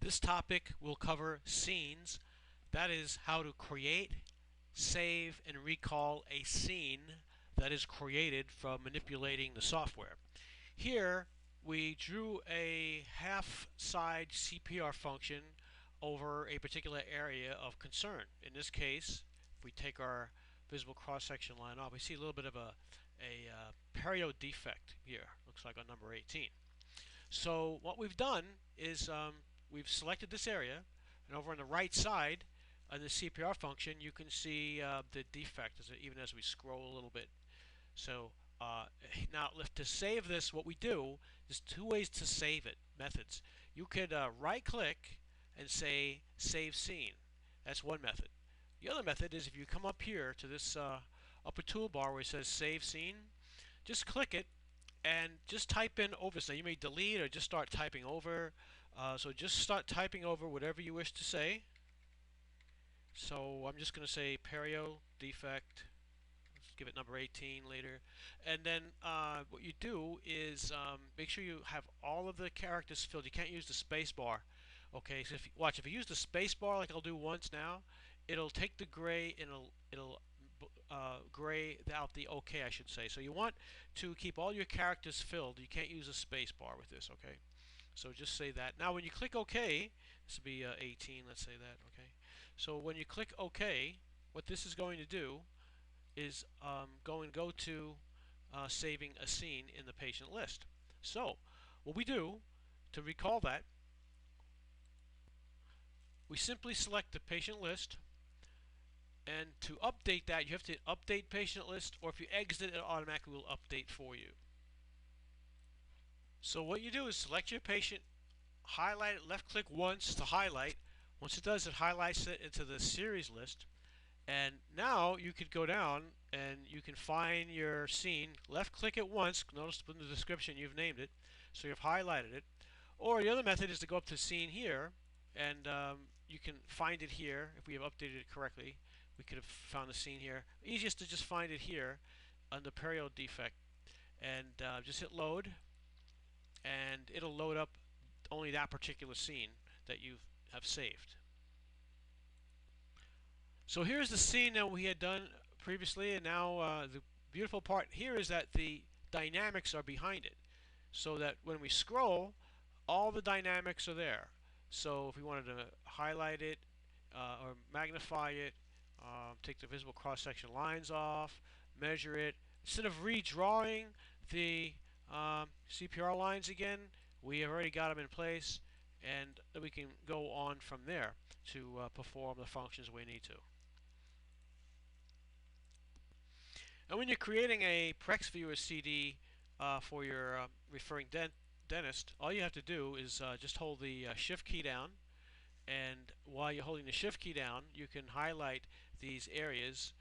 This topic will cover scenes, that is, how to create, save, and recall a scene that is created from manipulating the software. Here, we drew a half-side CPR function over a particular area of concern. In this case, if we take our visible cross-section line off, we see a little bit of a perio defect here. Looks like on number 18. So what we've done is we've selected this area, and over on the right side on the CPR function you can see the defect even as we scroll a little bit. So now to save this, what we do is two ways to save it, methods. You could right click and say save scene. That's one method. The other method is if you come up here to this upper toolbar where it says save scene, just click it and just type in over. So you may delete or just start typing over. So just start typing over whatever you wish to say. So I'm just going to say perio defect. Let's give it number 18 later. And then what you do is make sure you have all of the characters filled. You can't use the space bar. Okay, so if you use the space bar like I'll do once now, it'll take the gray and it'll gray out the OK, I should say. So you want to keep all your characters filled. You can't use a space bar with this, okay? So just say that. Now when you click OK, this will be 18, let's say that, okay? So when you click OK, what this is going to do is going to go to saving a scene in the patient list. So what we do to recall that, we simply select the patient list, and to update that you have to update patient list, or if you exit it automatically will update for you. So what you do is select your patient, highlight it, left click once to highlight. Once it does, it highlights it into the series list, and now you could go down and you can find your scene, left click it once, notice in the description you've named it, so you've highlighted it. Or the other method is to go up to scene here, and you can find it here. If we have updated it correctly, we could have found the scene here. Easiest to just find it here under perio defect, and just hit load, and it'll load up only that particular scene that you have saved. So here's the scene that we had done previously, and now the beautiful part here is that the dynamics are behind it, so that when we scroll, all the dynamics are there. So if we wanted to highlight it or magnify it, take the visible cross-section lines off, measure it, instead of redrawing the CPR lines again, we have already got them in place, and we can go on from there to perform the functions we need to. And when you're creating a PrexViewer CD for your referring dentist, all you have to do is just hold the Shift key down, and while you're holding the Shift key down, you can highlight these areas.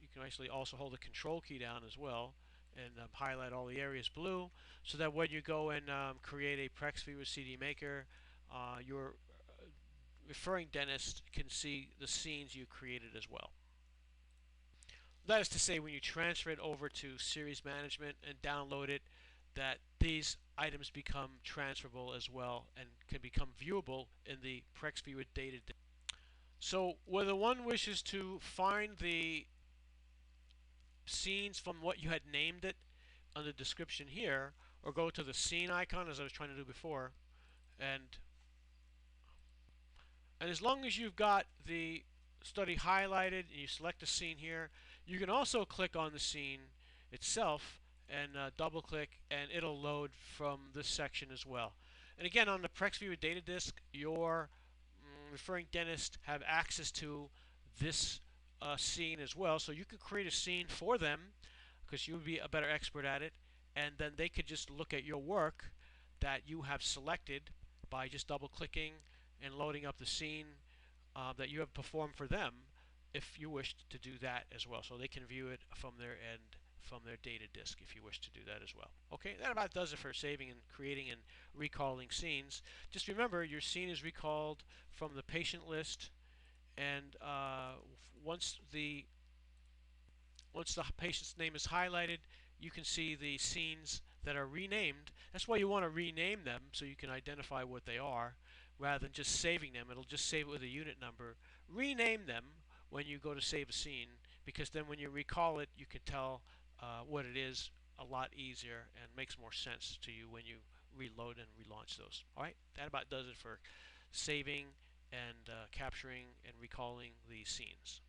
You can actually also hold the Control key down as well, and highlight all the areas blue, so that when you go and create a PrexViewer CD maker, your referring dentist can see the scenes you created as well. That is to say, when you transfer it over to series management and download it, that these items become transferable as well and can become viewable in the PrexViewer data. So whether one wishes to find the scenes from what you had named it on the description here, or go to the scene icon as I was trying to do before, and as long as you've got the study highlighted and you select a scene here, you can also click on the scene itself and double click, and it'll load from this section as well. And again, on the PrexViewer data disk, your referring dentist have access to this scene as well, so you could create a scene for them because you would be a better expert at it, and then they could just look at your work that you have selected by just double clicking and loading up the scene that you have performed for them, if you wish to do that as well. So they can view it from their end, from their data disk, if you wish to do that as well. Okay, that about does it for saving and creating and recalling scenes. Just remember, your scene is recalled from the patient list, and once the patient's name is highlighted, you can see the scenes that are renamed. That's why you want to rename them so you can identify what they are rather than just saving them. It'll just save it with a unit number. Rename them when you go to save a scene, because then when you recall it, you can tell what it is a lot easier and makes more sense to you when you reload and relaunch those. Alright, that about does it for saving and capturing and recalling the scenes.